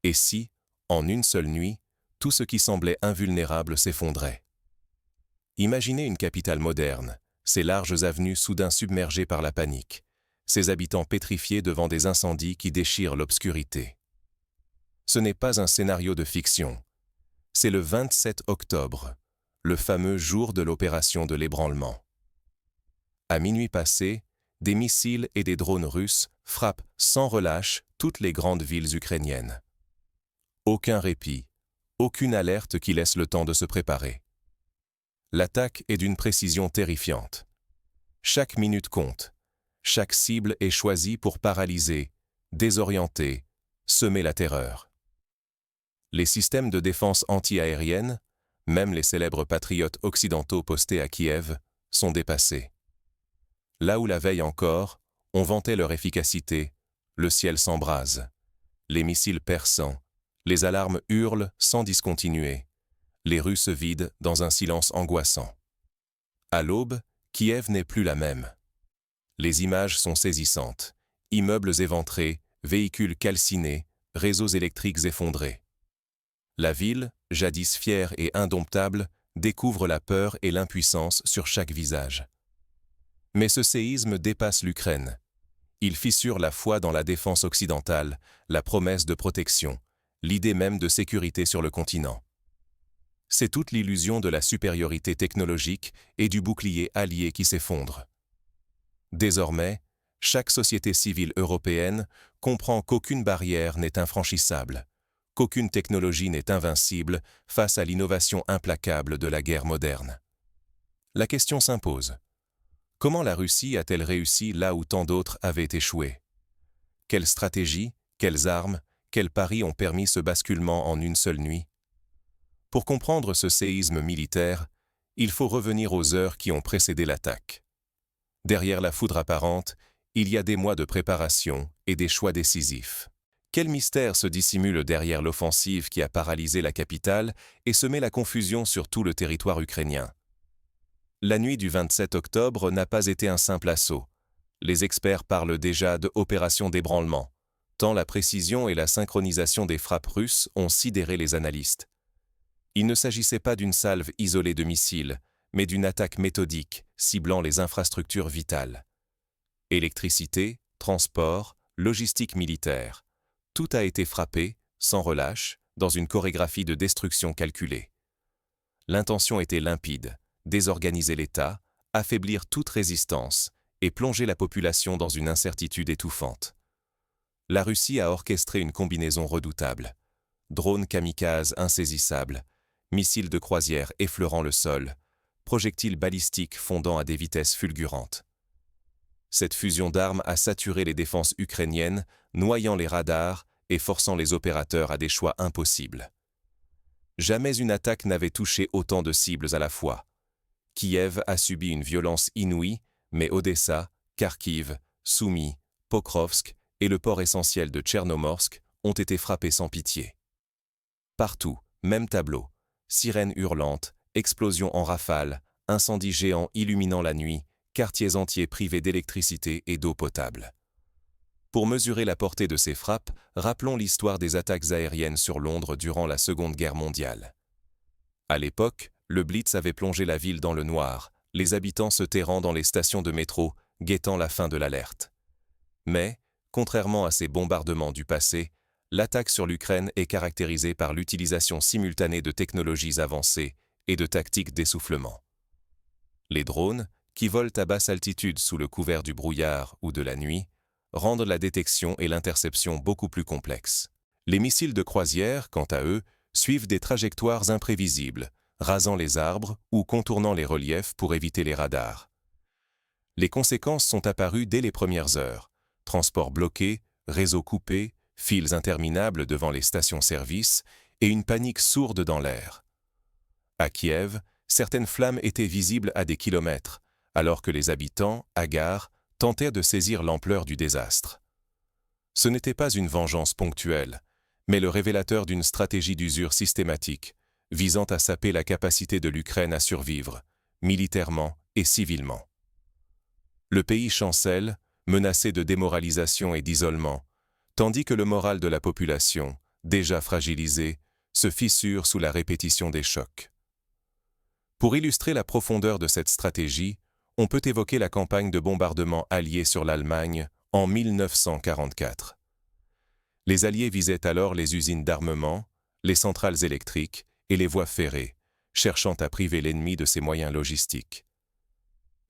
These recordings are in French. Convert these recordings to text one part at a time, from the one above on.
Et si, en une seule nuit, tout ce qui semblait invulnérable s'effondrait? Imaginez une capitale moderne, ses larges avenues soudain submergées par la panique, ses habitants pétrifiés devant des incendies qui déchirent l'obscurité. Ce n'est pas un scénario de fiction. C'est le 27 octobre, le fameux jour de l'opération de l'ébranlement. À minuit passé, des missiles et des drones russes frappent sans relâche toutes les grandes villes ukrainiennes. Aucun répit, aucune alerte qui laisse le temps de se préparer. L'attaque est d'une précision terrifiante. Chaque minute compte. Chaque cible est choisie pour paralyser, désorienter, semer la terreur. Les systèmes de défense anti-aérienne, même les célèbres patriotes occidentaux postés à Kiev, sont dépassés. Là où la veille encore, on vantait leur efficacité, le ciel s'embrase. Les missiles perçants, les alarmes hurlent sans discontinuer. Les rues se vident dans un silence angoissant. À l'aube, Kiev n'est plus la même. Les images sont saisissantes. Immeubles éventrés, véhicules calcinés, réseaux électriques effondrés. La ville, jadis fière et indomptable, découvre la peur et l'impuissance sur chaque visage. Mais ce séisme dépasse l'Ukraine. Il fissure la foi dans la défense occidentale, la promesse de protection, l'idée même de sécurité sur le continent. C'est toute l'illusion de la supériorité technologique et du bouclier allié qui s'effondre. Désormais, chaque société civile européenne comprend qu'aucune barrière n'est infranchissable, qu'aucune technologie n'est invincible face à l'innovation implacable de la guerre moderne. La question s'impose. Comment la Russie a-t-elle réussi là où tant d'autres avaient échoué? Quelles stratégies, quelles armes, quels paris ont permis ce basculement en une seule nuit? Pour comprendre ce séisme militaire, il faut revenir aux heures qui ont précédé l'attaque. Derrière la foudre apparente, il y a des mois de préparation et des choix décisifs. Quel mystère se dissimule derrière l'offensive qui a paralysé la capitale et semé la confusion sur tout le territoire ukrainien? La nuit du 27 octobre n'a pas été un simple assaut. Les experts parlent déjà de opération d'ébranlement, tant la précision et la synchronisation des frappes russes ont sidéré les analystes. Il ne s'agissait pas d'une salve isolée de missiles, mais d'une attaque méthodique, ciblant les infrastructures vitales. Électricité, transport, logistique militaire. Tout a été frappé, sans relâche, dans une chorégraphie de destruction calculée. L'intention était limpide, désorganiser l'État, affaiblir toute résistance et plonger la population dans une incertitude étouffante. La Russie a orchestré une combinaison redoutable. Drones kamikazes insaisissables, missiles de croisière effleurant le sol, projectiles balistiques fondant à des vitesses fulgurantes. Cette fusion d'armes a saturé les défenses ukrainiennes, noyant les radars et forçant les opérateurs à des choix impossibles. Jamais une attaque n'avait touché autant de cibles à la fois. Kiev a subi une violence inouïe, mais Odessa, Kharkiv, Soumy, Pokrovsk et le port essentiel de Tchernomorsk ont été frappés sans pitié. Partout, même tableau. Sirènes hurlantes, explosions en rafales, incendies géants illuminant la nuit, quartiers entiers privés d'électricité et d'eau potable. Pour mesurer la portée de ces frappes, rappelons l'histoire des attaques aériennes sur Londres durant la Seconde Guerre mondiale. À l'époque, le Blitz avait plongé la ville dans le noir, les habitants se terrant dans les stations de métro, guettant la fin de l'alerte. Mais, contrairement à ces bombardements du passé, l'attaque sur l'Ukraine est caractérisée par l'utilisation simultanée de technologies avancées et de tactiques d'essoufflement. Les drones, qui volent à basse altitude sous le couvert du brouillard ou de la nuit, rendent la détection et l'interception beaucoup plus complexes. Les missiles de croisière, quant à eux, suivent des trajectoires imprévisibles, rasant les arbres ou contournant les reliefs pour éviter les radars. Les conséquences sont apparues dès les premières heures. Transports bloqués, réseaux coupés, files interminables devant les stations-service et une panique sourde dans l'air. À Kiev, certaines flammes étaient visibles à des kilomètres, alors que les habitants, hagards, tentèrent de saisir l'ampleur du désastre. Ce n'était pas une vengeance ponctuelle, mais le révélateur d'une stratégie d'usure systématique, visant à saper la capacité de l'Ukraine à survivre, militairement et civilement. Le pays chancelle, menacé de démoralisation et d'isolement, tandis que le moral de la population, déjà fragilisés, se fissurent sous la répétition des chocs. Pour illustrer la profondeur de cette stratégie, on peut évoquer la campagne de bombardement alliée sur l'Allemagne en 1944. Les Alliés visaient alors les usines d'armement, les centrales électriques et les voies ferrées, cherchant à priver l'ennemi de ses moyens logistiques.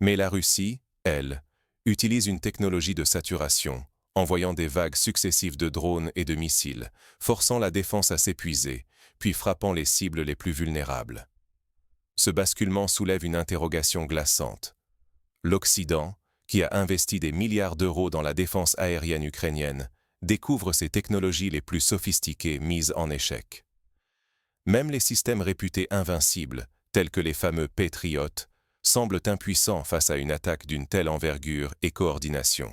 Mais la Russie, elle, utilise une technologie de saturation, envoyant des vagues successives de drones et de missiles, forçant la défense à s'épuiser, puis frappant les cibles les plus vulnérables. Ce basculement soulève une interrogation glaçante. L'Occident, qui a investi des milliards d'euros dans la défense aérienne ukrainienne, découvre ces technologies les plus sophistiquées mises en échec. Même les systèmes réputés invincibles, tels que les fameux Patriot, semblent impuissants face à une attaque d'une telle envergure et coordination.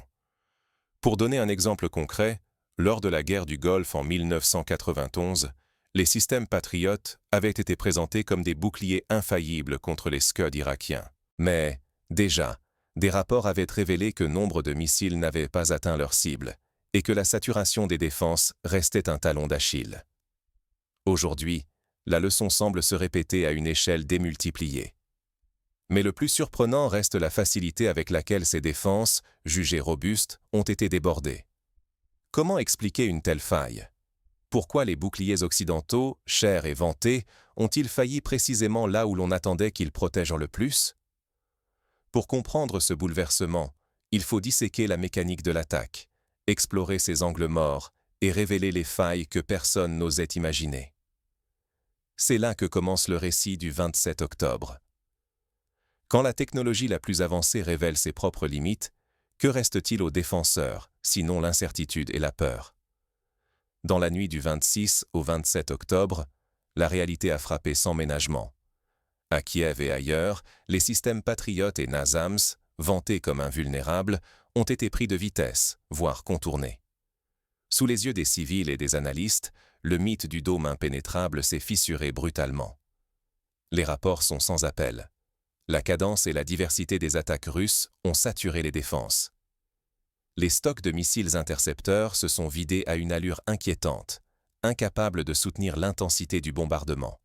Pour donner un exemple concret, lors de la guerre du Golfe en 1991, les systèmes Patriot avaient été présentés comme des boucliers infaillibles contre les Scud irakiens. Mais, déjà, des rapports avaient révélé que nombre de missiles n'avaient pas atteint leur cible et que la saturation des défenses restait un talon d'Achille. Aujourd'hui, la leçon semble se répéter à une échelle démultipliée. Mais le plus surprenant reste la facilité avec laquelle ces défenses, jugées robustes, ont été débordées. Comment expliquer une telle faille? Pourquoi les boucliers occidentaux, chers et vantés, ont-ils failli précisément là où l'on attendait qu'ils protègent le plus? Pour comprendre ce bouleversement, il faut disséquer la mécanique de l'attaque, explorer ses angles morts et révéler les failles que personne n'osait imaginer. C'est là que commence le récit du 27 octobre. Quand la technologie la plus avancée révèle ses propres limites, que reste-t-il aux défenseurs, sinon l'incertitude et la peur? Dans la nuit du 26 au 27 octobre, la réalité a frappé sans ménagement. À Kiev et ailleurs, les systèmes Patriot et NASAMS, vantés comme invulnérables, ont été pris de vitesse, voire contournés. Sous les yeux des civils et des analystes, le mythe du dôme impénétrable s'est fissuré brutalement. Les rapports sont sans appel. La cadence et la diversité des attaques russes ont saturé les défenses. Les stocks de missiles intercepteurs se sont vidés à une allure inquiétante, incapables de soutenir l'intensité du bombardement.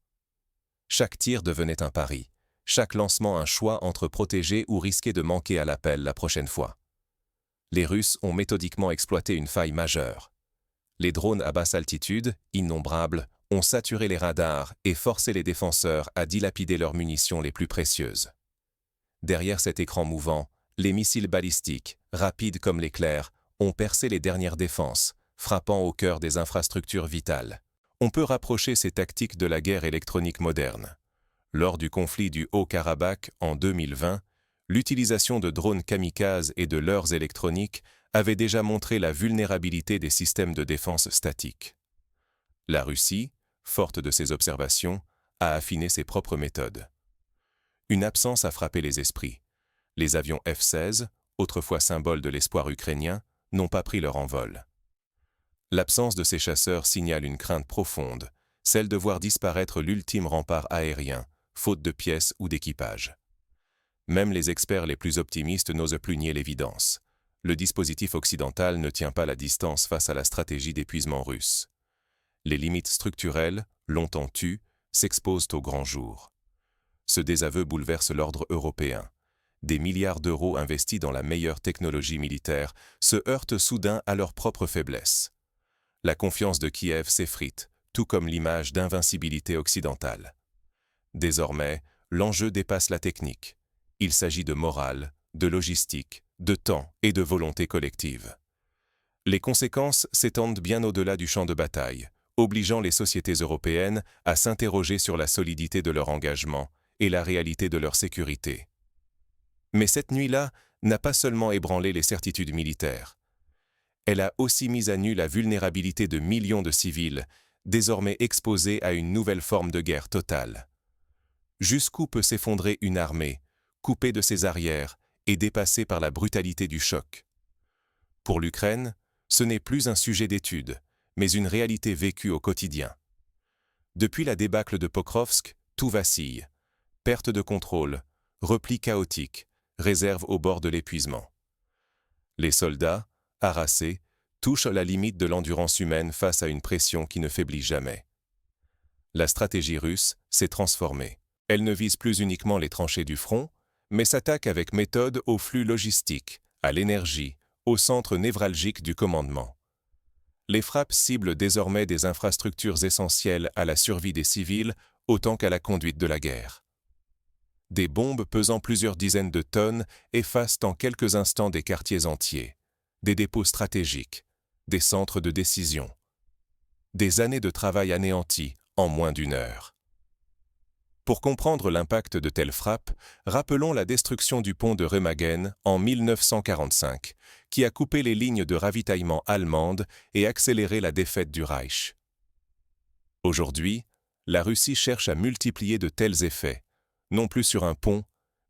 Chaque tir devenait un pari, chaque lancement un choix entre protéger ou risquer de manquer à l'appel la prochaine fois. Les Russes ont méthodiquement exploité une faille majeure. Les drones à basse altitude, innombrables, ont saturé les radars et forcé les défenseurs à dilapider leurs munitions les plus précieuses. Derrière cet écran mouvant, les missiles balistiques, rapides comme l'éclair, ont percé les dernières défenses, frappant au cœur des infrastructures vitales. On peut rapprocher ces tactiques de la guerre électronique moderne. Lors du conflit du Haut-Karabakh en 2020, l'utilisation de drones kamikazes et de leurres électroniques avait déjà montré la vulnérabilité des systèmes de défense statiques. La Russie, forte de ces observations, a affiné ses propres méthodes. Une absence a frappé les esprits. Les avions F-16, autrefois symbole de l'espoir ukrainien, n'ont pas pris leur envol. L'absence de ces chasseurs signale une crainte profonde, celle de voir disparaître l'ultime rempart aérien, faute de pièces ou d'équipage. Même les experts les plus optimistes n'osent plus nier l'évidence. Le dispositif occidental ne tient pas la distance face à la stratégie d'épuisement russe. Les limites structurelles, longtemps tues, s'exposent au grand jour. Ce désaveu bouleverse l'ordre européen. Des milliards d'euros investis dans la meilleure technologie militaire se heurtent soudain à leur propre faiblesse. La confiance de Kiev s'effrite, tout comme l'image d'invincibilité occidentale. Désormais, l'enjeu dépasse la technique. Il s'agit de morale, de logistique, de temps et de volonté collective. Les conséquences s'étendent bien au-delà du champ de bataille, obligeant les sociétés européennes à s'interroger sur la solidité de leur engagement et la réalité de leur sécurité. Mais cette nuit-là n'a pas seulement ébranlé les certitudes militaires. Elle a aussi mis à nu la vulnérabilité de millions de civils, désormais exposés à une nouvelle forme de guerre totale. Jusqu'où peut s'effondrer une armée, coupée de ses arrières et dépassée par la brutalité du choc? Pour l'Ukraine, ce n'est plus un sujet d'étude, mais une réalité vécue au quotidien. Depuis la débâcle de Pokrovsk, tout vacille. Perte de contrôle, repli chaotique, réserve au bord de l'épuisement. Les soldats, harassés, touche la limite de l'endurance humaine face à une pression qui ne faiblit jamais. La stratégie russe s'est transformée. Elle ne vise plus uniquement les tranchées du front, mais s'attaque avec méthode aux flux logistiques, à l'énergie, au centre névralgique du commandement. Les frappes ciblent désormais des infrastructures essentielles à la survie des civils autant qu'à la conduite de la guerre. Des bombes pesant plusieurs dizaines de tonnes effacent en quelques instants des quartiers entiers, des dépôts stratégiques, des centres de décision. Des années de travail anéanties en moins d'une heure. Pour comprendre l'impact de telles frappes, rappelons la destruction du pont de Remagen en 1945, qui a coupé les lignes de ravitaillement allemandes et accéléré la défaite du Reich. Aujourd'hui, la Russie cherche à multiplier de tels effets, non plus sur un pont,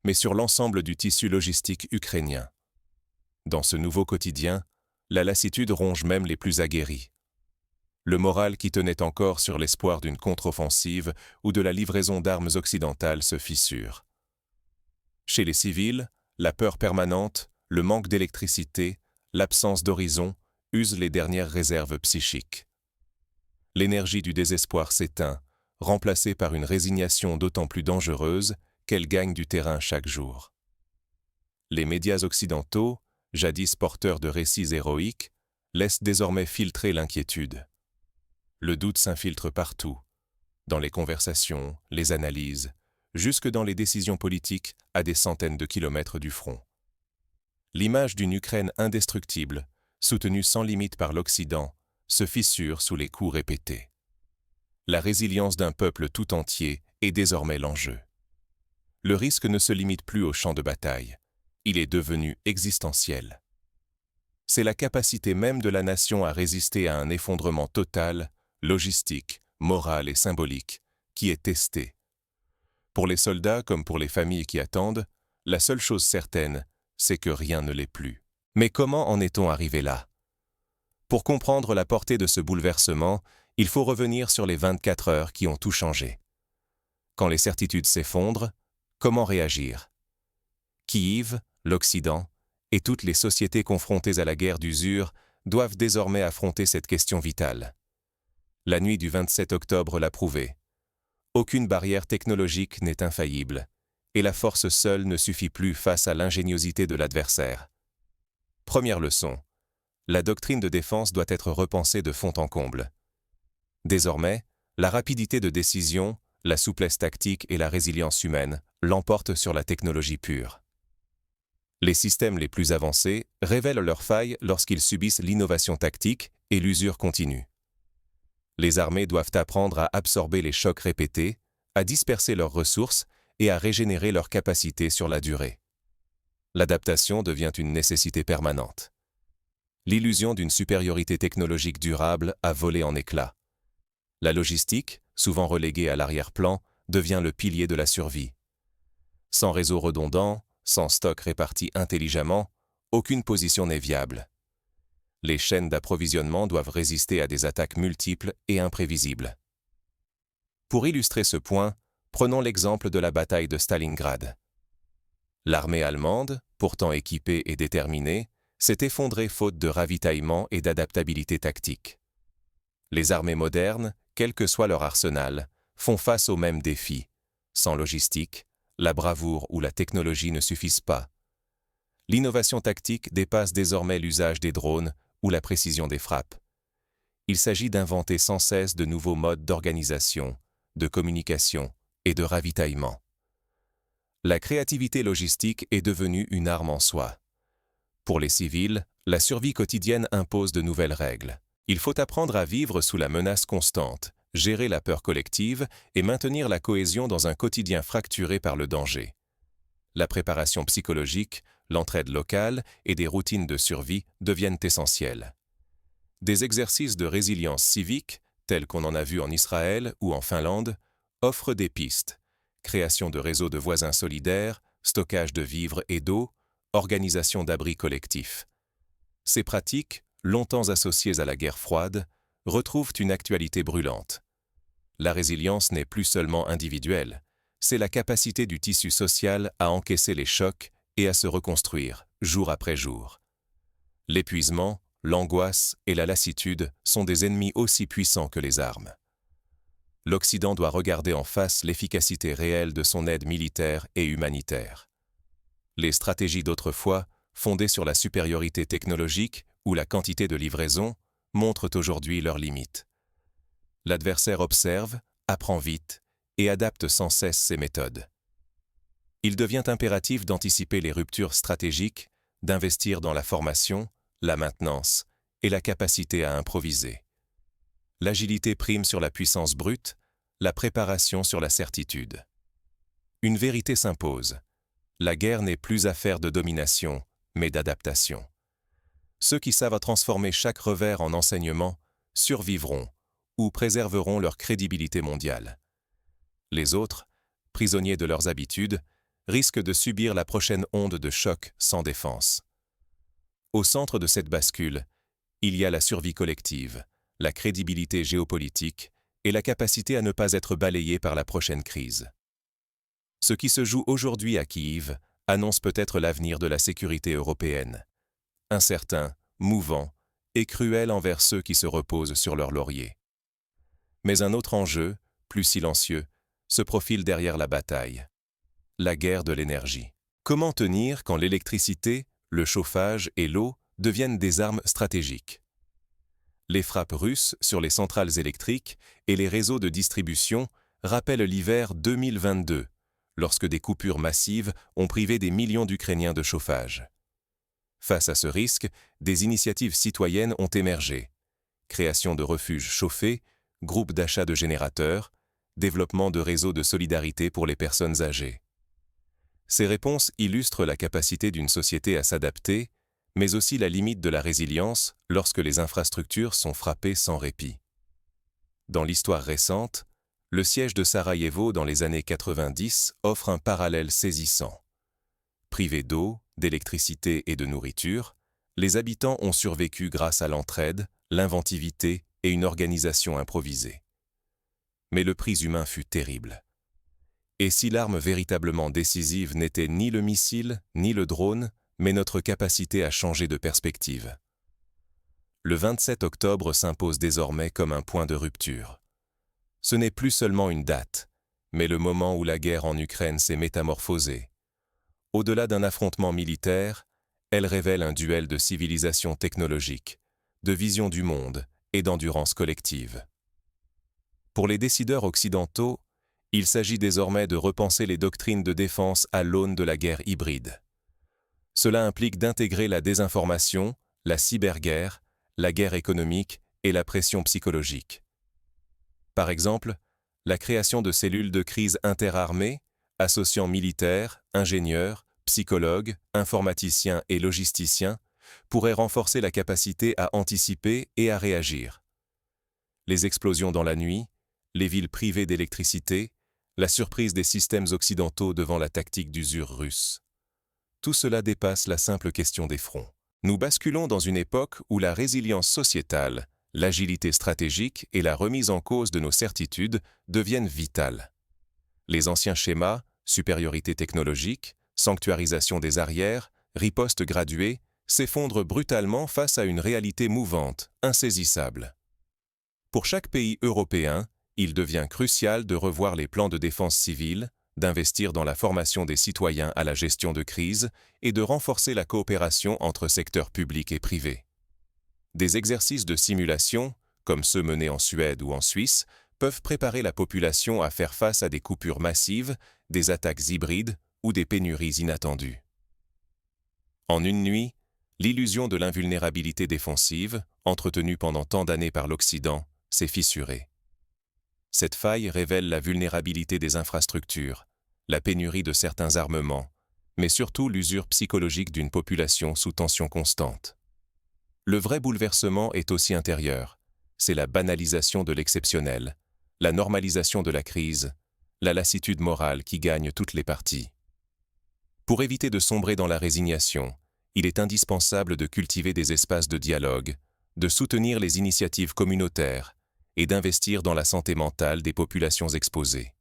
mais sur l'ensemble du tissu logistique ukrainien. Dans ce nouveau quotidien, la lassitude ronge même les plus aguerris. Le moral qui tenait encore sur l'espoir d'une contre-offensive ou de la livraison d'armes occidentales se fissure. Chez les civils, la peur permanente, le manque d'électricité, l'absence d'horizon usent les dernières réserves psychiques. L'énergie du désespoir s'éteint, remplacée par une résignation d'autant plus dangereuse qu'elle gagne du terrain chaque jour. Les médias occidentaux, jadis porteurs de récits héroïques, laissent désormais filtrer l'inquiétude. Le doute s'infiltre partout, dans les conversations, les analyses, jusque dans les décisions politiques à des centaines de kilomètres du front. L'image d'une Ukraine indestructible, soutenue sans limite par l'Occident, se fissure sous les coups répétés. La résilience d'un peuple tout entier est désormais l'enjeu. Le risque ne se limite plus au champ de bataille, il est devenu existentiel. C'est la capacité même de la nation à résister à un effondrement total, logistique, moral et symbolique, qui est testée. Pour les soldats comme pour les familles qui attendent, la seule chose certaine, c'est que rien ne l'est plus. Mais comment en est-on arrivé là? Pour comprendre la portée de ce bouleversement, il faut revenir sur les 24 heures qui ont tout changé. Quand les certitudes s'effondrent, comment réagir? Kyiv, l'Occident, et toutes les sociétés confrontées à la guerre d'usure doivent désormais affronter cette question vitale. La nuit du 27 octobre l'a prouvé. Aucune barrière technologique n'est infaillible, et la force seule ne suffit plus face à l'ingéniosité de l'adversaire. Première leçon, la doctrine de défense doit être repensée de fond en comble. Désormais, la rapidité de décision, la souplesse tactique et la résilience humaine l'emportent sur la technologie pure. Les systèmes les plus avancés révèlent leurs failles lorsqu'ils subissent l'innovation tactique et l'usure continue. Les armées doivent apprendre à absorber les chocs répétés, à disperser leurs ressources et à régénérer leurs capacités sur la durée. L'adaptation devient une nécessité permanente. L'illusion d'une supériorité technologique durable a volé en éclats. La logistique, souvent reléguée à l'arrière-plan, devient le pilier de la survie. Sans réseau redondant, sans stock réparti intelligemment, aucune position n'est viable. Les chaînes d'approvisionnement doivent résister à des attaques multiples et imprévisibles. Pour illustrer ce point, prenons l'exemple de la bataille de Stalingrad. L'armée allemande, pourtant équipée et déterminée, s'est effondrée faute de ravitaillement et d'adaptabilité tactique. Les armées modernes, quel que soit leur arsenal, font face aux mêmes défis. Sans logistique, la bravoure ou la technologie ne suffisent pas. L'innovation tactique dépasse désormais l'usage des drones ou la précision des frappes. Il s'agit d'inventer sans cesse de nouveaux modes d'organisation, de communication et de ravitaillement. La créativité logistique est devenue une arme en soi. Pour les civils, la survie quotidienne impose de nouvelles règles. Il faut apprendre à vivre sous la menace constante, gérer la peur collective et maintenir la cohésion dans un quotidien fracturé par le danger. La préparation psychologique, l'entraide locale et des routines de survie deviennent essentielles. Des exercices de résilience civique, tels qu'on en a vu en Israël ou en Finlande, offrent des pistes. Création de réseaux de voisins solidaires, stockage de vivres et d'eau, organisation d'abris collectifs. Ces pratiques, longtemps associées à la guerre froide, retrouvent une actualité brûlante. La résilience n'est plus seulement individuelle, c'est la capacité du tissu social à encaisser les chocs et à se reconstruire, jour après jour. L'épuisement, l'angoisse et la lassitude sont des ennemis aussi puissants que les armes. L'Occident doit regarder en face l'efficacité réelle de son aide militaire et humanitaire. Les stratégies d'autrefois, fondées sur la supériorité technologique ou la quantité de livraison, montrent aujourd'hui leurs limites. L'adversaire observe, apprend vite et adapte sans cesse ses méthodes. Il devient impératif d'anticiper les ruptures stratégiques, d'investir dans la formation, la maintenance et la capacité à improviser. L'agilité prime sur la puissance brute, la préparation sur la certitude. Une vérité s'impose. La guerre n'est plus affaire de domination, mais d'adaptation. Ceux qui savent transformer chaque revers en enseignement survivront ou préserveront leur crédibilité mondiale. Les autres, prisonniers de leurs habitudes, risquent de subir la prochaine onde de choc sans défense. Au centre de cette bascule, il y a la survie collective, la crédibilité géopolitique et la capacité à ne pas être balayé par la prochaine crise. Ce qui se joue aujourd'hui à Kiev annonce peut-être l'avenir de la sécurité européenne. Incertain, mouvant et cruel envers ceux qui se reposent sur leurs lauriers. Mais un autre enjeu, plus silencieux, se profile derrière la bataille. La guerre de l'énergie. Comment tenir quand l'électricité, le chauffage et l'eau deviennent des armes stratégiques? Les frappes russes sur les centrales électriques et les réseaux de distribution rappellent l'hiver 2022, lorsque des coupures massives ont privé des millions d'Ukrainiens de chauffage. Face à ce risque, des initiatives citoyennes ont émergé. Création de refuges chauffés, groupes d'achat de générateurs, développement de réseaux de solidarité pour les personnes âgées. Ces réponses illustrent la capacité d'une société à s'adapter, mais aussi la limite de la résilience lorsque les infrastructures sont frappées sans répit. Dans l'histoire récente, le siège de Sarajevo dans les années 90 offre un parallèle saisissant. Privés d'eau, d'électricité et de nourriture, les habitants ont survécu grâce à l'entraide, l'inventivité et une organisation improvisée. Mais le prix humain fut terrible. Et si l'arme véritablement décisive n'était ni le missile, ni le drone, mais notre capacité à changer de perspective. Le 27 octobre s'impose désormais comme un point de rupture. Ce n'est plus seulement une date, mais le moment où la guerre en Ukraine s'est métamorphosée. Au-delà d'un affrontement militaire, elle révèle un duel de civilisation technologique, de vision du monde et d'endurance collective. Pour les décideurs occidentaux, il s'agit désormais de repenser les doctrines de défense à l'aune de la guerre hybride. Cela implique d'intégrer la désinformation, la cyberguerre, la guerre économique et la pression psychologique. Par exemple, la création de cellules de crise interarmées, associant militaires, ingénieurs, psychologues, informaticiens et logisticiens, pourrait renforcer la capacité à anticiper et à réagir. Les explosions dans la nuit, les villes privées d'électricité, la surprise des systèmes occidentaux devant la tactique d'usure russe. Tout cela dépasse la simple question des fronts. Nous basculons dans une époque où la résilience sociétale, l'agilité stratégique et la remise en cause de nos certitudes deviennent vitales. Les anciens schémas, supériorité technologique, sanctuarisation des arrières, riposte graduée, s'effondrent brutalement face à une réalité mouvante, insaisissable. Pour chaque pays européen, il devient crucial de revoir les plans de défense civile, d'investir dans la formation des citoyens à la gestion de crise et de renforcer la coopération entre secteurs publics et privés. Des exercices de simulation, comme ceux menés en Suède ou en Suisse, peuvent préparer la population à faire face à des coupures massives, des attaques hybrides ou des pénuries inattendues. En une nuit, l'illusion de l'invulnérabilité défensive, entretenue pendant tant d'années par l'Occident, s'est fissurée. Cette faille révèle la vulnérabilité des infrastructures, la pénurie de certains armements, mais surtout l'usure psychologique d'une population sous tension constante. Le vrai bouleversement est aussi intérieur. C'est la banalisation de l'exceptionnel, la normalisation de la crise, la lassitude morale qui gagne toutes les parties. Pour éviter de sombrer dans la résignation, il est indispensable de cultiver des espaces de dialogue, de soutenir les initiatives communautaires et d'investir dans la santé mentale des populations exposées.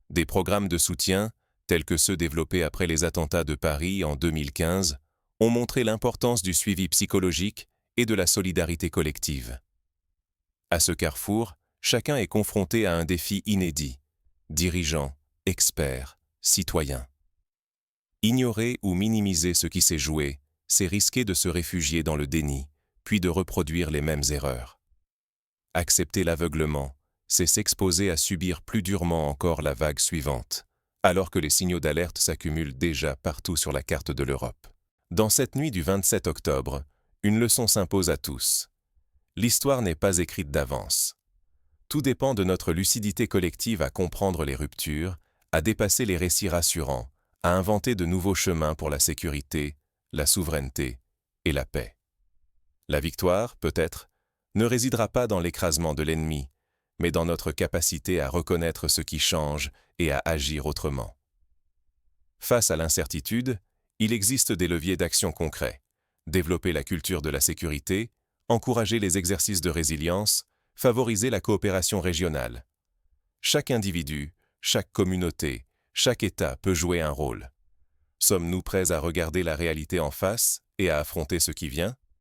Des programmes de soutien, tels que ceux développés après les attentats de Paris en 2015, ont montré l'importance du suivi psychologique et de la solidarité collective. À ce carrefour, chacun est confronté à un défi inédit. Dirigeants, experts, citoyens. Ignorer ou minimiser ce qui s'est joué, c'est risquer de se réfugier dans le déni, puis de reproduire les mêmes erreurs. Accepter l'aveuglement, c'est s'exposer à subir plus durement encore la vague suivante, alors que les signaux d'alerte s'accumulent déjà partout sur la carte de l'Europe. Dans cette nuit du 27 octobre, une leçon s'impose à tous. L'histoire n'est pas écrite d'avance. Tout dépend de notre lucidité collective à comprendre les ruptures, à dépasser les récits rassurants, à inventer de nouveaux chemins pour la sécurité, la souveraineté et la paix. La victoire, peut-être, ne résidera pas dans l'écrasement de l'ennemi, mais dans notre capacité à reconnaître ce qui change et à agir autrement. Face à l'incertitude, il existe des leviers d'action concrets. Développer la culture de la sécurité, encourager les exercices de résilience, favoriser la coopération régionale. Chaque individu, chaque communauté, chaque État peut jouer un rôle. Sommes-nous prêts à regarder la réalité en face et à affronter ce qui vient ?